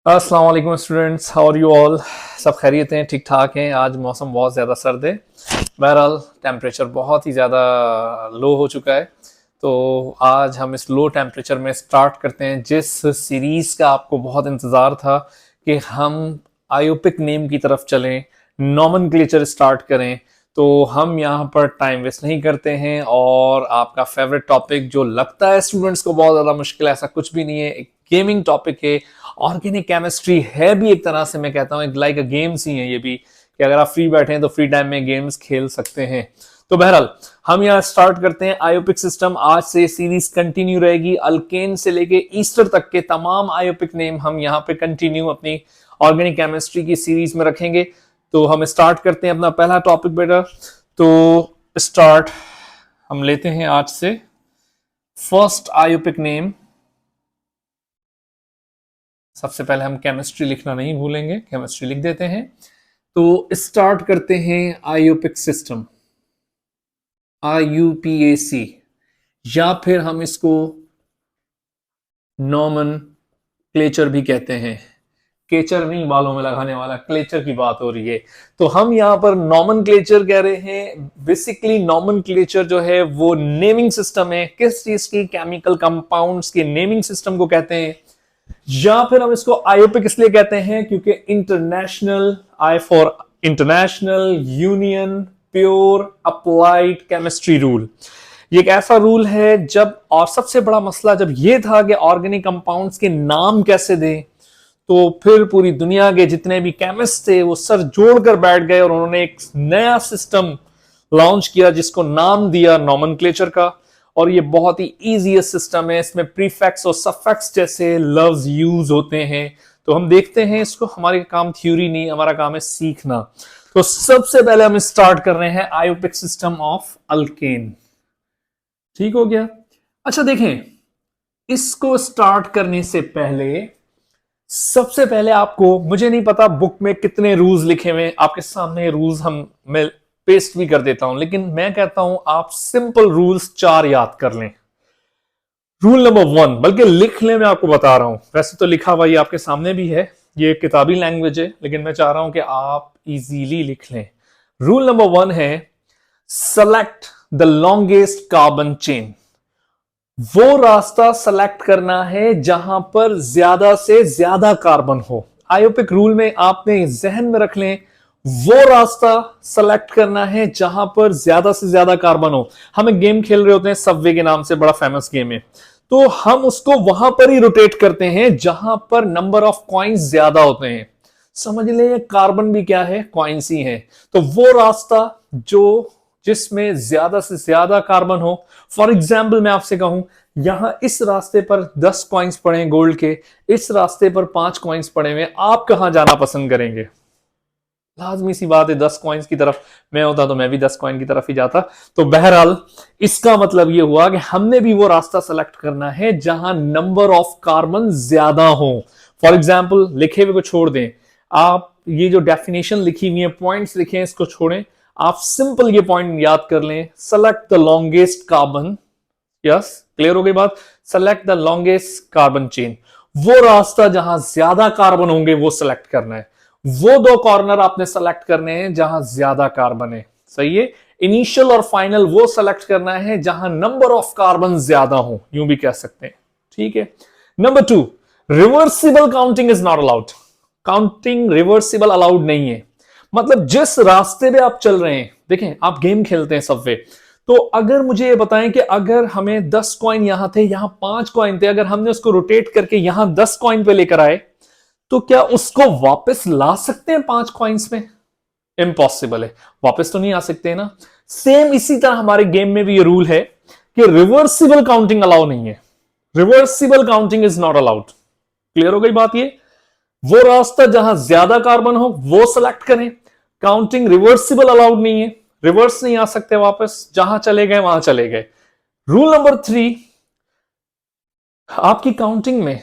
अस्सलाम वालेकुम students, how are you all. सब खैरियत हैं, ठीक ठाक हैं। आज मौसम बहुत ज़्यादा सर्द है। बहरहाल टेम्परेचर बहुत ही ज़्यादा लो हो चुका है। तो आज हम इस लो टेम्परेचर में स्टार्ट करते हैं जिस सीरीज़ का आपको बहुत इंतज़ार था कि हम आयोपिक नेम की तरफ चलें, नॉमेनक्लेचर स्टार्ट करें। तो हम यहाँ पर टाइम वेस्ट नहीं करते हैं और आपका फेवरेट टॉपिक जो लगता है स्टूडेंट्स को बहुत ज़्यादा मुश्किल है, ऐसा कुछ भी नहीं है। एक गेमिंग टॉपिक है, ऑर्गेनिक केमिस्ट्री है भी एक तरह से। मैं कहता हूँ लाइक अ गेम्स ही है ये भी, कि अगर आप फ्री बैठे हैं तो फ्री टाइम में गेम्स खेल सकते हैं। तो बहरहाल हम यहाँ स्टार्ट करते हैं आयोपिक सिस्टम। आज से सीरीज कंटिन्यू रहेगी, अल्केन से लेके ईस्टर तक के तमाम आयोपिक नेम हम यहाँ पे कंटिन्यू अपनी ऑर्गेनिक केमिस्ट्री की सीरीज में रखेंगे। तो हम स्टार्ट करते हैं अपना पहला टॉपिक बेटा। तो स्टार्ट हम लेते हैं आज से फर्स्ट आयोपिक नेम। सबसे पहले हम केमिस्ट्री लिखना नहीं भूलेंगे, केमिस्ट्री लिख देते हैं। तो स्टार्ट करते हैं आयोपिक सिस्टम, IUPAC, या फिर हम इसको नॉमेनक्लेचर भी कहते हैं। केचर नहीं बालों में लगाने वाला, क्लेचर की बात हो रही है। तो हम यहां पर नॉमेनक्लेचर कह रहे हैं। बेसिकली नॉमेनक्लेचर जो है वो नेमिंग सिस्टम है, किस चीज की, केमिकल कंपाउंड्स के नेमिंग सिस्टम को कहते हैं। या फिर हम इसको आयोपिक इसलिए कहते हैं क्योंकि international, I for international union pure applied chemistry rule. ये एक ऐसा रूल है जब, और सबसे बड़ा मसला जब ये था कि ऑर्गेनिक कंपाउंड्स के नाम कैसे दें, तो फिर पूरी दुनिया के जितने भी केमिस्ट थे वो सर जोड़कर बैठ गए और उन्होंने एक नया सिस्टम लॉन्च किया जिसको नाम दिया नॉमेनक्लेचर का। और ये बहुत ही इजीएस्ट सिस्टम है, इसमें प्रीफिक्स और सफिक्स जैसे लफ्ज यूज होते हैं। तो हम देखते हैं इसको, हमारे काम थ्योरी नहीं, हमारा काम है सीखना। तो सबसे पहले हम स्टार्ट कर रहे हैं आयोपिक सिस्टम ऑफ अल्केन। ठीक हो गया। अच्छा देखें, इसको स्टार्ट करने से पहले सबसे पहले आपको, मुझे नहीं पता बुक में कितने रूल्स लिखे हुए, आपके सामने रूल्स मैं पेस्ट भी कर देता हूं, लेकिन मैं कहता हूं आप सिंपल रूल्स 4 याद कर लें। रूल नंबर 1, बल्कि लिख लें, मैं आपको बता रहा हूं। वैसे तो लिखा हुआ ये आपके सामने भी है, ये किताबी लैंग्वेज है, लेकिन मैं चाह रहा हूं कि आप इजीली लिख लें। रूल नंबर 1 है select the longest carbon chain. वो रास्ता सेलेक्ट करना है जहां पर ज्यादा से ज्यादा कार्बन हो। आयोपिक रूल में आपने जहन में रख लें, वो रास्ता सेलेक्ट करना है जहां पर ज्यादा से ज्यादा कार्बन हो। हम एक गेम खेल रहे होते हैं सबवे के नाम से, बड़ा फेमस गेम है। तो हम उसको वहां पर ही रोटेट करते हैं जहां पर नंबर ऑफ कॉइन्स ज्यादा होते हैं। समझ लें कार्बन भी क्या है, कॉइन्स ही है। तो वो रास्ता जो जिसमें ज्यादा से ज्यादा कार्बन हो। फॉर एग्जाम्पल मैं आपसे कहूं, यहां इस रास्ते पर 10 कॉइन्स पड़े हैं गोल्ड के, इस रास्ते पर 5 कॉइन्स पड़े हुए, आप कहां जाना पसंद करेंगे? लाजमी सी बात है 10 कॉइन्स की तरफ। मैं होता तो मैं भी 10 कॉइन की तरफ ही जाता। तो बहरहाल इसका मतलब यह हुआ कि हमने भी वो रास्ता सेलेक्ट करना है जहां नंबर ऑफ कार्बन ज्यादा हो। फॉर एग्जाम्पल लिखे हुए को छोड़ दें, आप ये जो डेफिनेशन लिखी हुई है, पॉइंट्स लिखे हैं, इसको छोड़ें। आप सिंपल ये पॉइंट याद कर लें, select the longest carbon. Yes, clear हो गई बात। Select the longest carbon chain, वो रास्ता जहां ज्यादा कार्बन होंगे वो सेलेक्ट करना है। वो 2 कॉर्नर आपने सेलेक्ट करने हैं जहां ज्यादा कार्बन है। सही है। इनिशियल और फाइनल वो सेलेक्ट करना है जहां नंबर ऑफ कार्बन ज्यादा हो, यूं भी कह सकते हैं। ठीक है। Number 2, reversible counting is not allowed. Counting reversible allowed नहीं है। मतलब जिस रास्ते पे आप चल रहे हैं, देखें आप गेम खेलते हैं सबवे, तो अगर मुझे ये बताएं कि अगर हमें 10 कॉइन यहां थे, यहां 5 कॉइन थे, अगर हमने उसको रोटेट करके यहां 10 कॉइन पे लेकर आए, तो क्या उसको वापस ला सकते हैं 5 कॉइन्स में? इम्पॉसिबल है, वापस तो नहीं आ सकते ना। सेम इसी तरह हमारे गेम में भी ये रूल है कि रिवर्सिबल काउंटिंग अलाउ नहीं है। Reversible counting is not allowed. Clear हो गई बात। ये वो रास्ता जहां ज्यादा कार्बन हो वो सेलेक्ट करें। काउंटिंग रिवर्सिबल अलाउड नहीं है, रिवर्स नहीं आ सकते वापस, जहां चले गए वहां चले गए। रूल नंबर 3, आपकी काउंटिंग में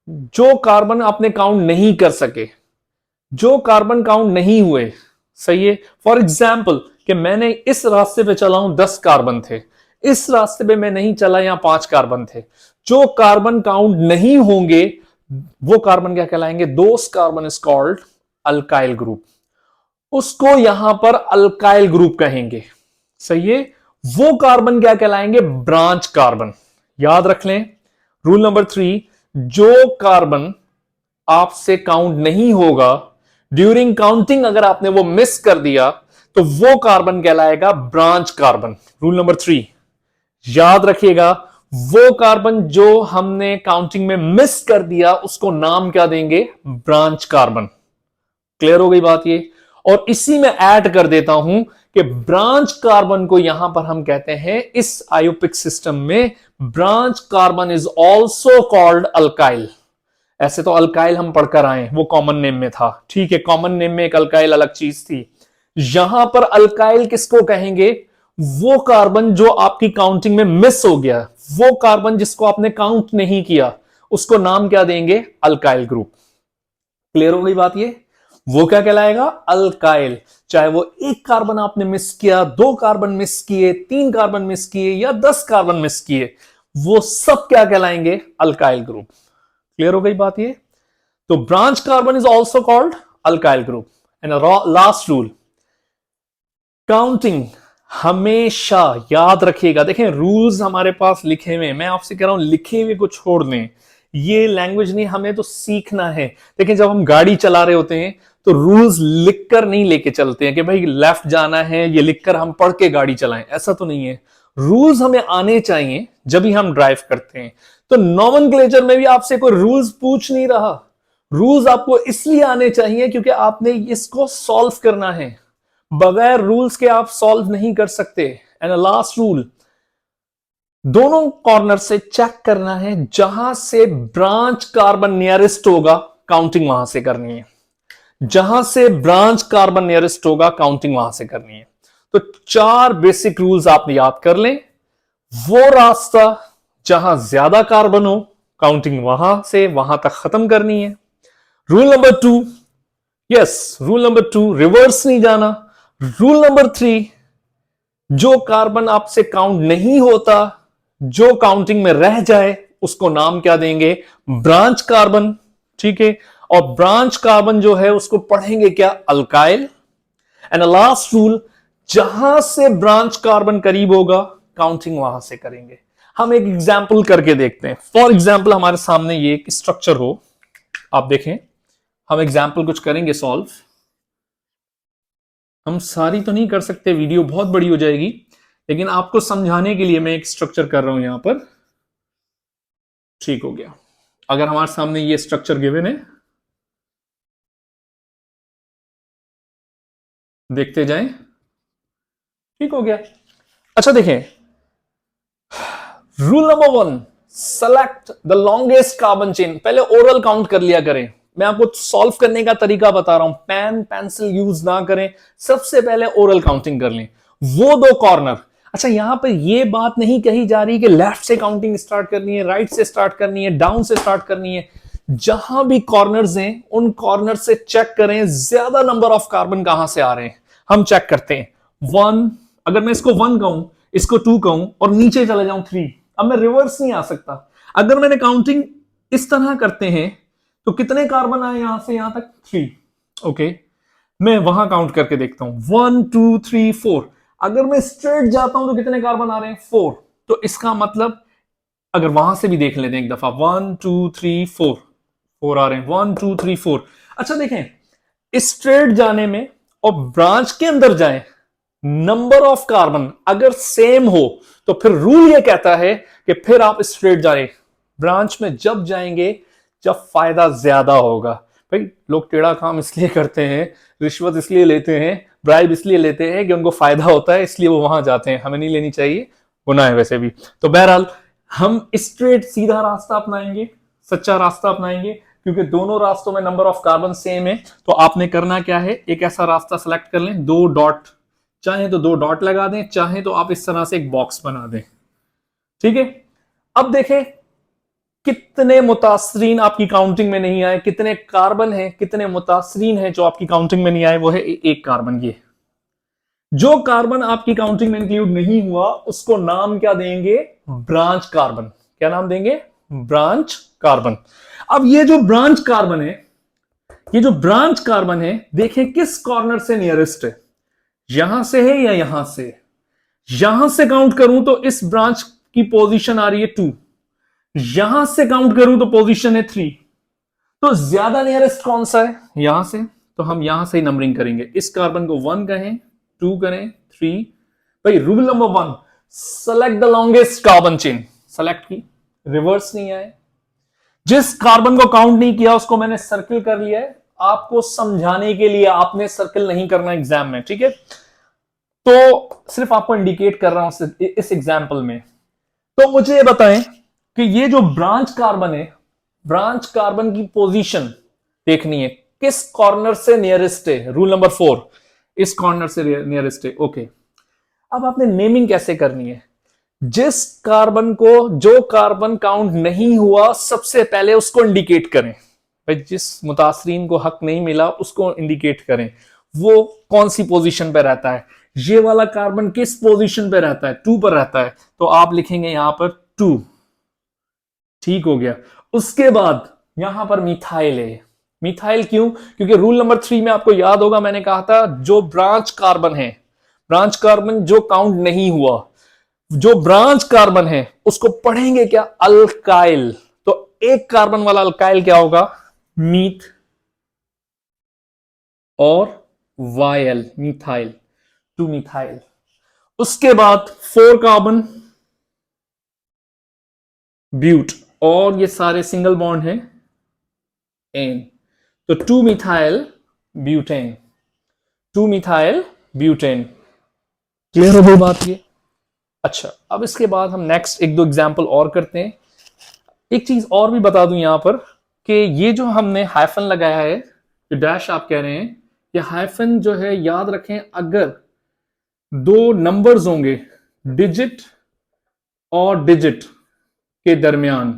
जो कार्बन आपने काउंट नहीं कर सके, जो कार्बन काउंट नहीं हुए, सही है। फॉर एग्जाम्पल कि मैंने इस रास्ते पे चला हूं, 10 कार्बन थे, इस रास्ते पे मैं नहीं चला, यहां 5 कार्बन थे। जो कार्बन काउंट नहीं होंगे वो कार्बन क्या कहलाएंगे? Those carbon is called alkyl group, उसको यहां पर अल्काइल ग्रुप कहेंगे। सही है। वो कार्बन क्या कहलाएंगे? Branch carbon. याद रख लें रूल नंबर 3, जो कार्बन आपसे काउंट नहीं होगा, ड्यूरिंग काउंटिंग अगर आपने वो मिस कर दिया तो वो कार्बन कहलाएगा ब्रांच कार्बन। रूल नंबर 3 याद रखिएगा, वो कार्बन जो हमने काउंटिंग में मिस कर दिया उसको नाम क्या देंगे? Branch carbon. क्लियर हो गई बात ये? और इसी में ऐड कर देता हूं कि ब्रांच कार्बन को यहां पर हम कहते हैं इस आयोपिक सिस्टम में, branch carbon is also called alkyl. ऐसे तो अल्काइल हम पढ़कर आए, वो कॉमन नेम में था, ठीक है, कॉमन नेम में एक अल्काइल अलग चीज थी। यहां पर अल्काइल किसको कहेंगे? वो कार्बन जो आपकी काउंटिंग में मिस हो गया, वो कार्बन जिसको आपने काउंट नहीं किया, उसको नाम क्या देंगे? Alkyl group. क्लियर हो गई बात ये? वो क्या कहलाएगा? अल्काइल। चाहे वो एक कार्बन आपने मिस किया, 2 कार्बन मिस किए, 3 कार्बन मिस किए या 10 कार्बन मिस किए, वो सब क्या कहलाएंगे? Alkyl group. क्लियर हो गई बात ये? तो branch carbon is also called alkyl group. And last rule, counting हमेशा याद रखिएगा। देखें रूल्स हमारे पास लिखे हुए, मैं आपसे कह रहा हूं लिखे हुए को छोड़ दें, ये लैंग्वेज नहीं, हमें तो सीखना है। देखें जब हम गाड़ी चला रहे होते हैं तो रूल्स लिखकर नहीं लेके चलते हैं कि भाई लेफ्ट जाना है, ये लिखकर हम पढ़ के गाड़ी चलाएं, ऐसा तो नहीं है। रूल्स हमें आने चाहिए जब भी हम ड्राइव करते हैं। तो नॉमेनक्लेचर में भी आपसे कोई रूल्स पूछ नहीं रहा, रूल्स आपको इसलिए आने चाहिए क्योंकि आपने इसको सॉल्व करना है। बगैर रूल्स के आप सॉल्व नहीं कर सकते। एंड लास्ट रूल, दोनों कॉर्नर से चेक करना है, जहां से ब्रांच कार्बन नियरेस्ट होगा काउंटिंग वहां से करनी है, जहां से ब्रांच कार्बन नियरेस्ट होगा काउंटिंग वहां से करनी है। तो 4 बेसिक रूल्स आप याद कर लें। वो रास्ता जहां ज्यादा कार्बन हो, काउंटिंग वहां से वहां तक खत्म करनी है। Rule number 2, yes, rule number 2, reverse नहीं जाना। रूल नंबर 3, जो कार्बन आपसे काउंट नहीं होता, जो काउंटिंग में रह जाए, उसको नाम क्या देंगे? Branch carbon. ठीक है, और ब्रांच कार्बन जो है उसको पढ़ेंगे क्या? अल्काइल। एंड लास्ट रूल, जहां से ब्रांच कार्बन करीब होगा काउंटिंग वहां से करेंगे। हम एक एग्जाम्पल करके देखते हैं। फॉर एग्जाम्पल हमारे सामने ये एक स्ट्रक्चर हो, आप देखें, हम एग्जाम्पल कुछ करेंगे सॉल्व। हम सारी तो नहीं कर सकते, वीडियो बहुत बड़ी हो जाएगी, लेकिन आपको समझाने के लिए मैं एक स्ट्रक्चर कर रहा हूं यहां पर। ठीक हो गया। अगर हमारे सामने ये स्ट्रक्चर गिवन है, देखते जाएं। ठीक हो गया। अच्छा देखें, rule number 1, select the longest carbon chain. पहले ओरल काउंट कर लिया करें, मैं आपको सॉल्व करने का तरीका बता रहा हूं, पेन पेंसिल यूज ना करें, सबसे पहले ओरल काउंटिंग कर लें। वो 2 कॉर्नर, अच्छा यहां पर ये बात नहीं कही जा रही कि लेफ्ट से काउंटिंग स्टार्ट करनी है, राइट से स्टार्ट करनी है, डाउन से स्टार्ट करनी है। जहां भी कॉर्नर्स हैं उन कॉर्नर से चेक करें ज्यादा नंबर ऑफ कार्बन कहां से आ रहे हैं। हम चेक करते हैं 1, अगर मैं इसको 1 कहूं, इसको 2 कहूं और नीचे चले जाऊं 3, अब मैं रिवर्स नहीं आ सकता। अगर मैंने काउंटिंग इस तरह करते हैं तो कितने कार्बन आए यहां से यहां तक? 3। ओके, मैं वहां काउंट करके देखता हूं 1 2 3 4। अगर मैं स्ट्रेट जाता हूं तो कितने कार्बन आ रहे हैं? 4। तो इसका मतलब अगर वहां से भी देख लेते हैं एक दफा, 1 2 3 4, 4 आ रहे हैं, 1 2 3 4। अच्छा देखें, स्ट्रेट जाने में और ब्रांच के अंदर जाएं, नंबर ऑफ कार्बन अगर सेम हो तो फिर रूल ये कहता है कि फिर आप स्ट्रेट जाएं। ब्रांच में जब जाएंगे जब फायदा ज्यादा होगा। भाई लोग टेढ़ा काम इसलिए करते हैं, रिश्वत इसलिए लेते हैं, ब्राइब इसलिए लेते हैं कि उनको फायदा होता है, इसलिए वो वहां जाते हैं। हमें नहीं लेनी चाहिए, गुनाह है वैसे भी। तो बहरहाल हम स्ट्रेट सीधा रास्ता अपनाएंगे, सच्चा रास्ता अपनाएंगे, क्योंकि दोनों रास्तों में नंबर ऑफ कार्बन सेम है। तो आपने करना क्या है, एक ऐसा रास्ता सेलेक्ट कर लें, 2 डॉट, चाहे तो 2 डॉट लगा दें, चाहे तो आप इस तरह से एक बॉक्स बना दें। ठीक है, अब देखें कितने मुतासरीन आपकी काउंटिंग में नहीं आए, कितने कार्बन हैं, कितने मुतासरीन हैं जो आपकी काउंटिंग में नहीं आए। वो है 1 कार्बन। ये जो कार्बन आपकी काउंटिंग में इंक्लूड नहीं हुआ उसको नाम क्या देंगे? Branch carbon. क्या नाम देंगे? Branch carbon. अब ये जो ब्रांच कार्बन है, ये जो ब्रांच कार्बन है, देखें किस कॉर्नर से नियरेस्ट है, यहां से है या यहां से। यहां से काउंट करूं तो इस ब्रांच की पोजीशन आ रही है 2, यहां से काउंट करूं तो पोजीशन है 3। तो ज्यादा नियरेस्ट कौन सा है, यहां से, तो हम यहां से ही नंबरिंग करेंगे। इस कार्बन को 1 कहें, 2 करें, 3। भाई rule number 1, select the longest carbon chain. Select की, रिवर्स नहीं आए। जिस कार्बन को काउंट नहीं किया उसको मैंने सर्किल कर लिया है, आपको समझाने के लिए। आपने सर्किल नहीं करना एग्जाम में, ठीक है, तो सिर्फ आपको इंडिकेट कर रहा हूं इस एग्जाम्पल में। तो मुझे ये बताएं कि ये जो ब्रांच कार्बन है, ब्रांच कार्बन की पोजीशन देखनी है, किस कॉर्नर से नियरेस्ट है। रूल नंबर 4, इस कॉर्नर से नियरेस्ट है। ओके, अब आपने नेमिंग कैसे करनी है। जिस कार्बन को, जो कार्बन काउंट नहीं हुआ, सबसे पहले उसको इंडिकेट करें। भाई जिस मुतासरीन को हक नहीं मिला उसको इंडिकेट करें, वो कौन सी पोजीशन पे रहता है। ये वाला कार्बन किस पोजीशन पे रहता है, 2 पर रहता है, तो आप लिखेंगे यहां पर 2। ठीक हो गया। उसके बाद यहां पर मिथाइल है। मिथाइल क्यों, क्योंकि रूल नंबर 3 में आपको याद होगा मैंने कहा था, जो ब्रांच कार्बन है, ब्रांच कार्बन जो काउंट नहीं हुआ, जो ब्रांच कार्बन है उसको पढ़ेंगे क्या, अल्काइल। तो एक कार्बन वाला अल्काइल क्या होगा, मीथ और वायल, मिथाइल, 2 मिथाइल। उसके बाद 4 कार्बन ब्यूट, और ये सारे सिंगल बॉन्ड हैं एन, तो 2 methyl butane, 2 methyl butane. Clear हो गई बात ये। अच्छा, अब इसके बाद हम नेक्स्ट 1-2 एग्जाम्पल और करते हैं। एक चीज और भी बता दूं यहां पर कि ये जो हमने हाइफन लगाया है, जो डैश आप कह रहे हैं, ये हाइफन जो है, याद रखें, अगर 2 नंबर्स होंगे, डिजिट और डिजिट के दरमियान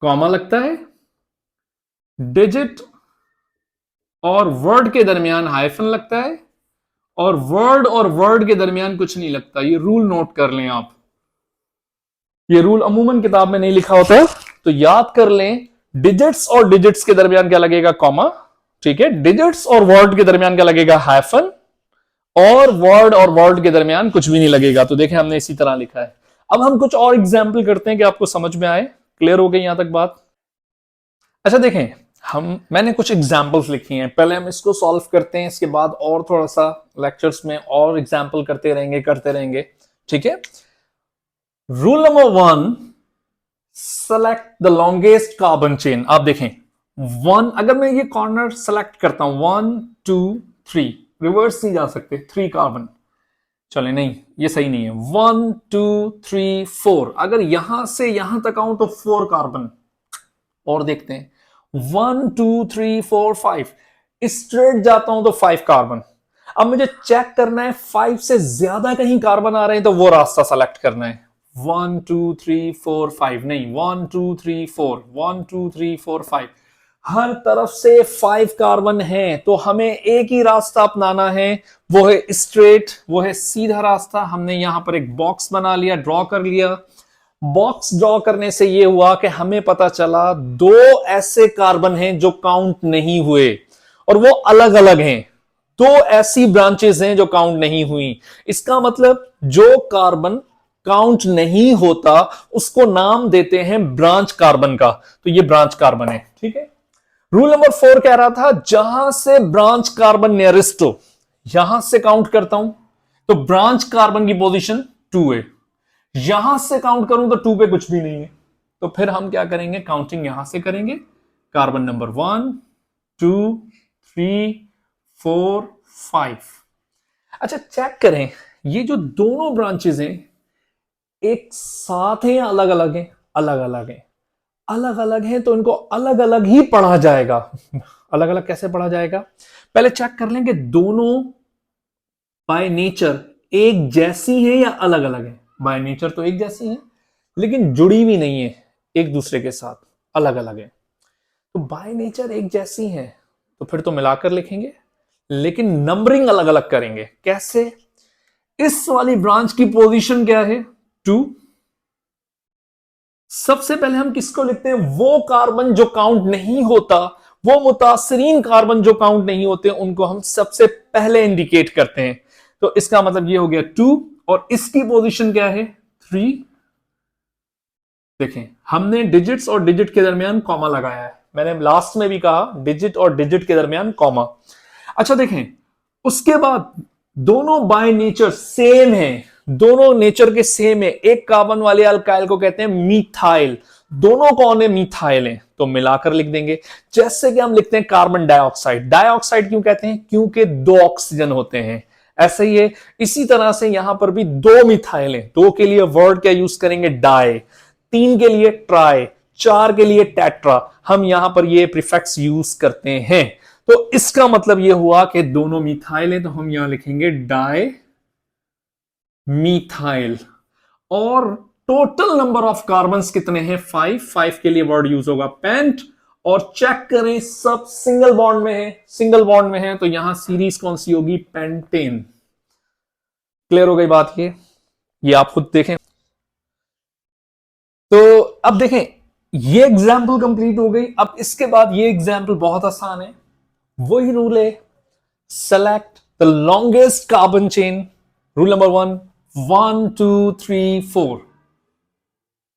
कॉमा लगता है, डिजिट और वर्ड के दरमियान हाइफन लगता है, और वर्ड के दरमियान कुछ नहीं लगता। ये रूल नोट कर लें आप, ये रूल अमूमन किताब में नहीं लिखा होता है, तो याद कर लें। डिजिट्स और डिजिट्स के दरमियान क्या लगेगा, कॉमा, ठीक है। डिजिट्स और वर्ड के दरमियान क्या लगेगा, हाइफन, और वर्ड के दरमियान कुछ भी नहीं लगेगा। तो देखें हमने इसी तरह लिखा है। अब हम कुछ और एग्जाम्पल करते हैं कि आपको समझ में आए। क्लियर हो गई यहां तक बात। अच्छा देखें, मैंने कुछ एग्जाम्पल्स लिखी हैं, पहले हम इसको सॉल्व करते हैं, इसके बाद और थोड़ा सा लेक्चर्स में और एग्जाम्पल करते रहेंगे, ठीक है। Rule number 1, select the longest carbon chain. आप देखें 1, अगर मैं ये कॉर्नर सेलेक्ट करता हूं, 1 2 3, रिवर्स नहीं जा सकते, 3 कार्बन, चले नहीं, ये सही नहीं है। 1 2 3 4, अगर यहां से यहां तक आऊं तो 4 कार्बन। और देखते हैं 1 2 3 4 5, स्ट्रेट जाता हूं तो 5 कार्बन। अब मुझे चेक करना है 5 से ज्यादा कहीं कार्बन आ रहे हैं तो वो रास्ता सेलेक्ट करना है। 1 2 3 4 5 नहीं, 1 2 3 4, 1 2 3 4 5, हर तरफ से 5 कार्बन है, तो हमें एक ही रास्ता अपनाना है, वो है स्ट्रेट, वो है सीधा रास्ता। हमने यहां पर एक बॉक्स बना लिया, ड्रॉ कर लिया। बॉक्स ड्रॉ करने से यह हुआ कि हमें पता चला 2 ऐसे कार्बन हैं जो काउंट नहीं हुए, और वो अलग अलग हैं। 2 ऐसी ब्रांचेस हैं जो काउंट नहीं हुई। इसका मतलब जो कार्बन काउंट नहीं होता उसको नाम देते हैं ब्रांच कार्बन का, तो ये ब्रांच कार्बन है, ठीक है। रूल नंबर 4 कह रहा था, जहां से ब्रांच कार्बन नियरेस्ट हो, यहां से काउंट करता हूं तो ब्रांच कार्बन की पोजीशन 2 है। यहां से काउंट करूं तो 2 पे कुछ भी नहीं है, तो फिर हम क्या करेंगे, काउंटिंग यहां से करेंगे। Carbon number 1 2 3 4 5। अच्छा चेक करें, ये जो दोनों ब्रांचेस हैं एक साथ हैं या अलग अलग हैं, अलग अलग हैं। अलग अलग हैं तो इनको अलग अलग ही पढ़ा जाएगा। अलग अलग कैसे पढ़ा जाएगा, पहले चेक कर लेंगे दोनों बाय नेचर एक जैसी हैं या अलग अलग हैं। बाय नेचर तो एक जैसी हैं, लेकिन जुड़ी भी नहीं है एक दूसरे के साथ, अलग अलग है। तो बाय नेचर एक जैसी हैं तो फिर तो मिलाकर लिखेंगे, लेकिन नंबरिंग अलग अलग करेंगे। कैसे, इस वाली ब्रांच की पोजीशन क्या है, 2, सबसे पहले हम किसको लिखते हैं? वो कार्बन जो काउंट नहीं होता, वो मुतासरीन कार्बन जो काउंट नहीं होते, उनको हम सबसे पहले इंडिकेट करते हैं। तो इसका मतलब ये हो गया 2, और इसकी पोजीशन क्या है? 3। देखें, हमने डिजिट्स और डिजिट के दरमियान कॉमा लगाया है। मैंने लास्ट में भी कहा डिजिट और डिजिट के दरमियान कॉमा। अच्छा देखें, उसके बाद दोनों बाय नेचर सेम है, दोनों नेचर के सेम है। एक कार्बन वाले अल्काइल को कहते हैं मीथाइल, दोनों कौन है? मीथाइल है। तो मिलाकर लिख देंगे, जैसे कि हम लिखते हैं कार्बन डाइऑक्साइड। डाइऑक्साइड क्यों कहते हैं? क्योंकि 2 ऑक्सीजन होते हैं। ऐसे ही है, इसी तरह से यहां पर भी 2 मिथाइल है। 2 के लिए वर्ड क्या यूज करेंगे? डाई। 3 के लिए ट्राई, 4 के लिए टेट्रा। हम यहां पर ये प्रीफिक्स यूज करते हैं। तो इसका मतलब यह हुआ कि दोनों मिथाइल है, तो हम यहां लिखेंगे डाई मिथाइल। और टोटल नंबर ऑफ कार्बन्स कितने हैं? 5 के लिए वर्ड यूज होगा पेंट। और चेक करें, सब सिंगल बॉन्ड में है। सिंगल बॉन्ड में है तो यहां सीरीज कौन सी होगी? पेंटेन। क्लियर हो गई बात? ये आप खुद देखें। तो अब देखें, ये एग्जाम्पल कंप्लीट हो गई। अब इसके बाद ये एग्जाम्पल बहुत आसान है। वही रूल है, select the longest carbon chain. Rule number 1, 1 2 3 4,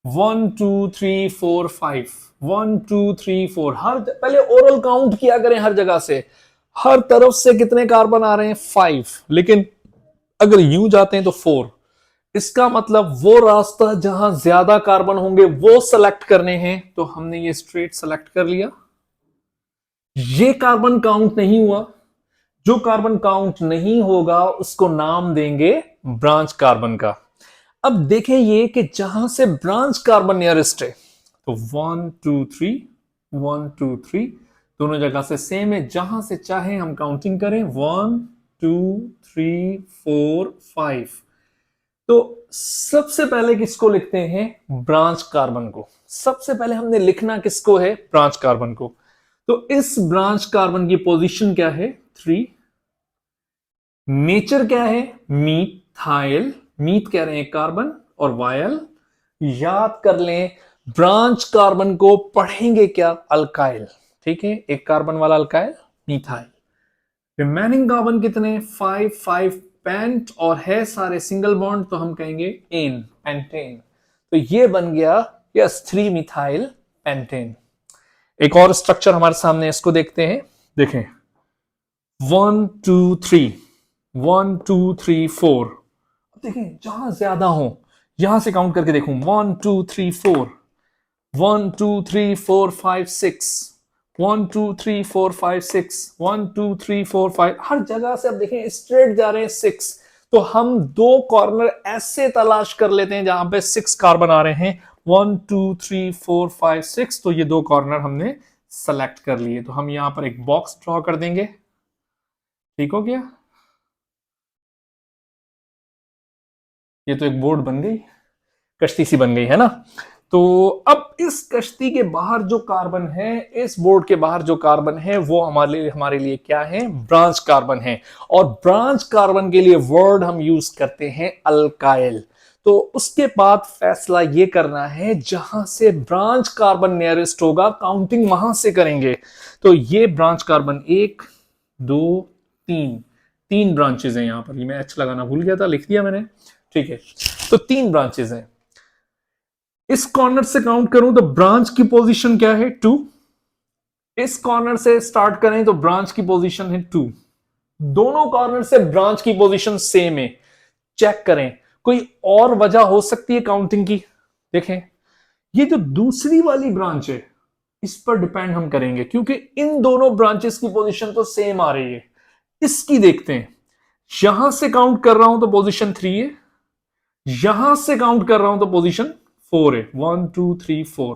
1 2 3 4 5, 1 2 3 4। हर पहले ओरल काउंट किया करें, हर जगह से, हर तरफ से कितने कार्बन आ रहे हैं? 5। लेकिन अगर यूं जाते हैं तो 4। इसका मतलब वो रास्ता जहां ज्यादा कार्बन होंगे वो सेलेक्ट करने हैं। तो हमने ये स्ट्रेट सेलेक्ट कर लिया। ये कार्बन काउंट नहीं हुआ। जो कार्बन काउंट नहीं होगा उसको नाम देंगे ब्रांच कार्बन का। अब देखें ये कि जहां से ब्रांच कार्बन नियरेस्ट है, तो 1 2 3, 1 2 3 दोनों जगह से सेम है। जहां से चाहे हम काउंटिंग करें, 1 2 3 4 5। तो सबसे पहले किसको लिखते हैं? ब्रांच कार्बन को। सबसे पहले हमने लिखना किसको है? ब्रांच कार्बन को। तो इस ब्रांच कार्बन की पोजीशन क्या है? 3। नेचर क्या है? मीथाइल। मीथ कह रहे हैं कार्बन, और वायल। याद कर लें, ब्रांच कार्बन को पढ़ेंगे क्या? अल्काइल। ठीक है, एक कार्बन वाला अल्काइल मीथाइल। रिमेनिंग कार्बन कितने? 5 पेंट, और है सारे सिंगल बॉन्ड, तो हम कहेंगे एन, पेंटेन। तो ये बन गया यस 3 मिथाइल पेंटेन। एक और स्ट्रक्चर हमारे सामने, इसको देखते हैं। देखें, 1 2 3, 1 2 3 4। देखें, जहां ज्यादा हो यहां से काउंट करके देखूं, 1 2 3 4, 1 2 3 4 5 6, 1 2 3 4 5 6, 1 2 3 4 5। हर जगह से अब देखें स्ट्रेट जा रहे हैं 6। तो हम 2 कॉर्नर ऐसे तलाश कर लेते हैं जहां पे 6 कार्बन आ रहे हैं। 1 2 3 4 5 6। तो ये 2 कॉर्नर हमने सेलेक्ट कर लिए। तो हम यहां पर एक बॉक्स ड्रॉ कर देंगे। ठीक हो गया? ये तो एक बोर्ड बन गई, कश्ती सी बन गई है ना। तो अब इस कश्ती के बाहर जो कार्बन है, इस बोर्ड के बाहर जो कार्बन है, वो हमारे लिए क्या है? ब्रांच कार्बन है। और ब्रांच कार्बन के लिए वर्ड हम यूज करते हैं अल्काइल। तो उसके बाद फैसला ये करना है, जहां से ब्रांच कार्बन नियरेस्ट होगा काउंटिंग वहां से करेंगे। तो ये ब्रांच कार्बन 1 2 3, 3 ब्रांचेज हैं। यहां पर ये मैं एच लगाना भूल गया था, लिख दिया मैंने। ठीक है, तो 3 ब्रांचेज हैं। इस कॉर्नर से काउंट करूं तो ब्रांच की पोजीशन क्या है? 2। इस कॉर्नर से स्टार्ट करें तो ब्रांच की पोजीशन है 2। दोनों कॉर्नर से ब्रांच की पोजीशन सेम है। चेक करें, कोई और वजह हो सकती है काउंटिंग की? देखें, ये जो दूसरी वाली ब्रांच है, इस पर डिपेंड हम करेंगे, क्योंकि इन दोनों ब्रांचेस की पोजीशन तो सेम आ रही है। इसकी देखते हैं। यहां से काउंट कर रहा हूं तो पोजीशन 3 है, यहां से काउंट कर रहा हूं तो पोजीशन 4 है। 1 2 3 4।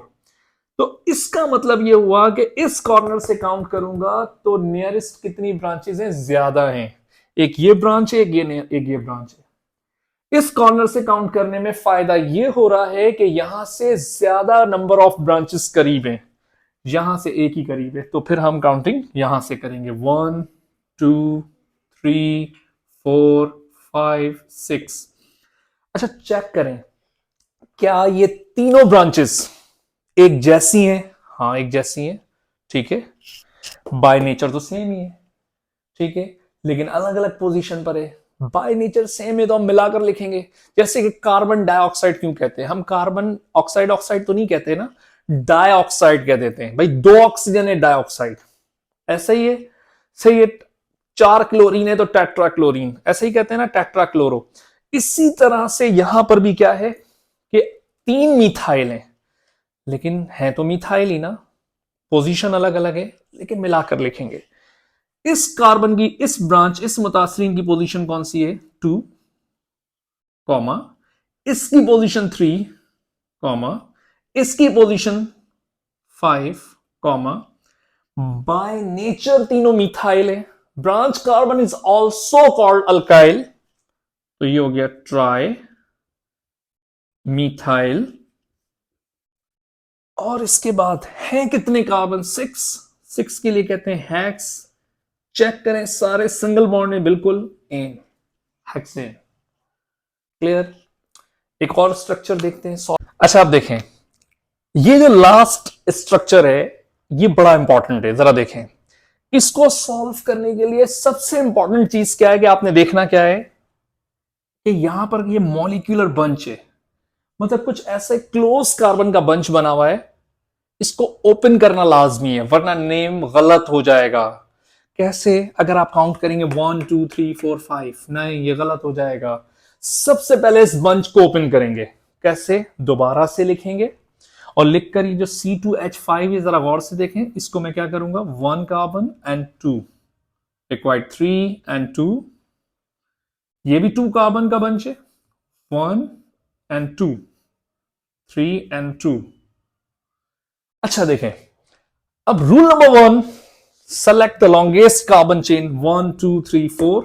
तो इसका मतलब यह हुआ कि इस कॉर्नर से काउंट करूंगा तो नियरेस्ट कितनी ब्रांचेस हैं? ज्यादा हैं। एक ये ब्रांच है, एक ये ब्रांच है। इस कॉर्नर से काउंट करने में फायदा यह हो रहा है कि यहां से ज्यादा नंबर ऑफ ब्रांचेस करीब हैं, यहां से एक ही करीब है। तो फिर हम काउंटिंग यहां से करेंगे, 1 2 3 4 5 6। अच्छा चेक करें, क्या ये तीनों ब्रांचेस एक जैसी हैं? हाँ, एक जैसी हैं, ठीक है। बाय नेचर तो सेम ही है, ठीक है, लेकिन अलग अलग पोजीशन पर है। बाय नेचर सेम है तो हम मिलाकर लिखेंगे। जैसे कि कार्बन डाइऑक्साइड क्यों कहते हैं हम? कार्बन ऑक्साइड ऑक्साइड तो नहीं कहते ना, डाइऑक्साइड कह देते हैं। भाई दो ऑक्सीजन है, डाइऑक्साइड। ऐसा ही है, सही है। 4 क्लोरीन है तो टेट्राक्लोरीन, ऐसे ही कहते हैं ना, टेट्राक्लोरो। इसी तरह से यहां पर भी क्या है कि 3 मिथाइल है, लेकिन है तो मिथाइल ही ना, पोजीशन अलग अलग है, लेकिन मिलाकर लिखेंगे। इस कार्बन की इस ब्रांच, इस मुतासरीन की पोजीशन कौन सी है? 2, कॉमा, इसकी पोजीशन 3, कॉमा, इसकी पोजीशन 5, कॉमा। बाय नेचर तीनों मिथाइल है। Branch carbon is also called alkyl, तो ये हो गया ट्राई मिथाइल। और इसके बाद हैं कितने कार्बन? 6। 6 के लिए कहते हैं हेक्स। चेक करें सारे सिंगल बॉन्ड में, बिल्कुल एन, हेक्सेन। क्लियर? एक और स्ट्रक्चर देखते हैं। अच्छा, आप देखें, ये जो लास्ट स्ट्रक्चर है ये बड़ा इंपॉर्टेंट है, जरा देखें। इसको सॉल्व करने के लिए सबसे इंपॉर्टेंट चीज क्या है कि आपने देखना क्या है कि यहां पर ये मॉलिक्यूलर बंच है, मतलब कुछ ऐसे क्लोज कार्बन का बंच बना हुआ है। इसको ओपन करना लाजमी है, वरना नेम गलत हो जाएगा। कैसे? अगर आप काउंट करेंगे 1 2 3 4 5, नहीं, ये गलत हो जाएगा। सबसे पहले इस बंच को ओपन करेंगे। कैसे? दोबारा से लिखेंगे और लिखकर ये जो C2H5 है, जरा गौर से देखें। इसको मैं क्या करूंगा? 1 कार्बन एंड 2, रिक्वायर्ड 3 एंड 2। ये भी 2 कार्बन का बंच है, 1 एंड 2, 3 एंड 2। अच्छा देखें, अब rule number 1, select the longest carbon chain. 1 2 3 4,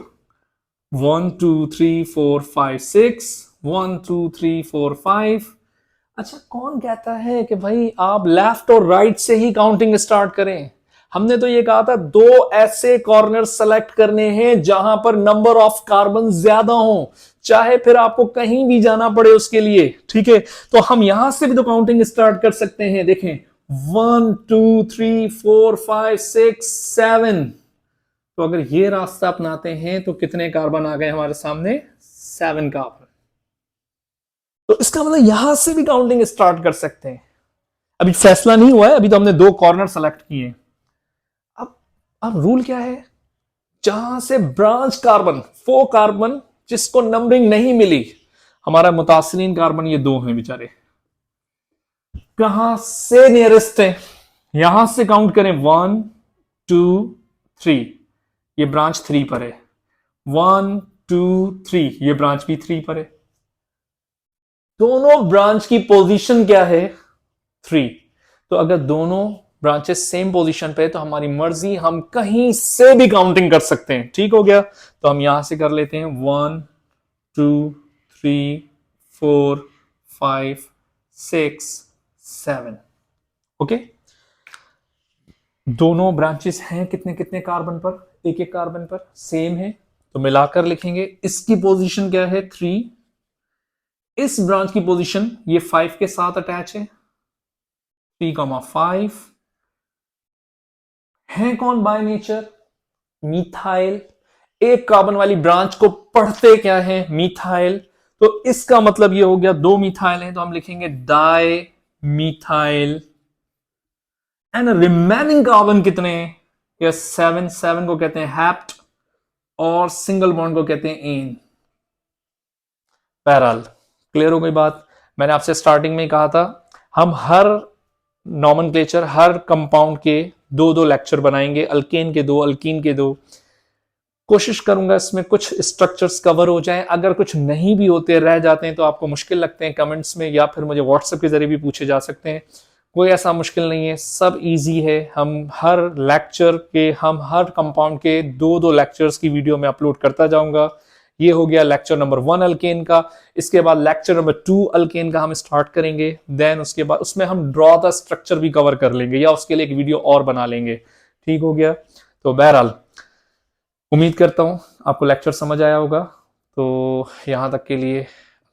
1 2 3 4 5 6, 1 2 3 4 5। अच्छा, कौन कहता है कि भाई आप लेफ्ट और राइट से ही काउंटिंग स्टार्ट करें? हमने तो ये कहा था 2 ऐसे कॉर्नर सेलेक्ट करने हैं जहां पर नंबर ऑफ कार्बन ज्यादा हो, चाहे फिर आपको कहीं भी जाना पड़े उसके लिए, ठीक है। तो हम यहां से भी तो काउंटिंग स्टार्ट कर सकते हैं। देखें, 1 2 3 4 5 6 7। तो अगर ये रास्ता अपनाते हैं तो कितने कार्बन आ गए हमारे सामने? 7 कार्बन। तो इसका मतलब यहां से भी काउंटिंग स्टार्ट कर सकते हैं। अभी फैसला नहीं हुआ है, अभी तो हमने 2 कॉर्नर सेलेक्ट किए। अब अब रूल क्या है? जहां से ब्रांच कार्बन, 4 कार्बन जिसको नंबरिंग नहीं मिली, हमारा मुतासिरीन कार्बन ये 2 हैं बेचारे, कहां से नियरेस्ट है? यहां से काउंट करें, 1 2 3, ये ब्रांच 3 पर है। 1 2 3, ये ब्रांच भी 3 पर है। दोनों ब्रांच की पोजीशन क्या है? 3। तो अगर दोनों ब्रांचेस सेम पोजीशन पे है तो हमारी मर्जी, हम कहीं से भी काउंटिंग कर सकते हैं। ठीक हो गया? तो हम यहां से कर लेते हैं 1 2 3 4 5 6 7। ओके, दोनों ब्रांचेस हैं कितने कितने कार्बन पर? एक एक कार्बन पर सेम है, तो मिलाकर लिखेंगे। इसकी पोजीशन क्या है? 3। इस ब्रांच की पोजीशन ये 5 के साथ अटैच है, 3,5। है कौन बाय नेचर? मिथाइल। एक कार्बन वाली ब्रांच को पढ़ते क्या है? मिथाइल। तो इसका मतलब ये हो गया 2 मिथाइल है, तो हम लिखेंगे di methyl. And remaining carbon कितने हैं? ये 7। 7 को कहते हैं हैप्ट और सिंगल बॉन्ड को कहते हैं एन। बहरहाल क्लियर हो गई बात? मैंने आपसे स्टार्टिंग में ही कहा था, हम हर नॉमेनक्लेचर, हर कंपाउंड के 2-2 लेक्चर बनाएंगे, अल्केन के 2, अल्कीन के 2। कोशिश करूंगा इसमें कुछ स्ट्रक्चर्स कवर हो जाएं। अगर कुछ नहीं भी होते, रह जाते हैं, तो आपको मुश्किल लगते हैं, कमेंट्स में या फिर मुझे व्हाट्सएप के जरिए भी पूछे जा सकते हैं। कोई ऐसा मुश्किल नहीं है, सब इजी है। हम हर लेक्चर के, हम हर कंपाउंड के 2-2 लेक्चर्स की वीडियो में अपलोड करता जाऊंगा। ये हो गया लेक्चर नंबर 1 अल्केन का। इसके बाद लेक्चर नंबर 2 अल्केन का हम स्टार्ट करेंगे। देन उसके बाद उसमें हम ड्रॉ द स्ट्रक्चर भी कवर कर लेंगे, या उसके लिए एक वीडियो और बना लेंगे। ठीक हो गया? तो बहरहाल उम्मीद करता हूं आपको लेक्चर समझ आया होगा। तो यहां तक के लिए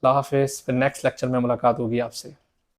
अल्लाह हाफिज़, फिर नेक्स्ट लेक्चर में मुलाकात होगी आपसे।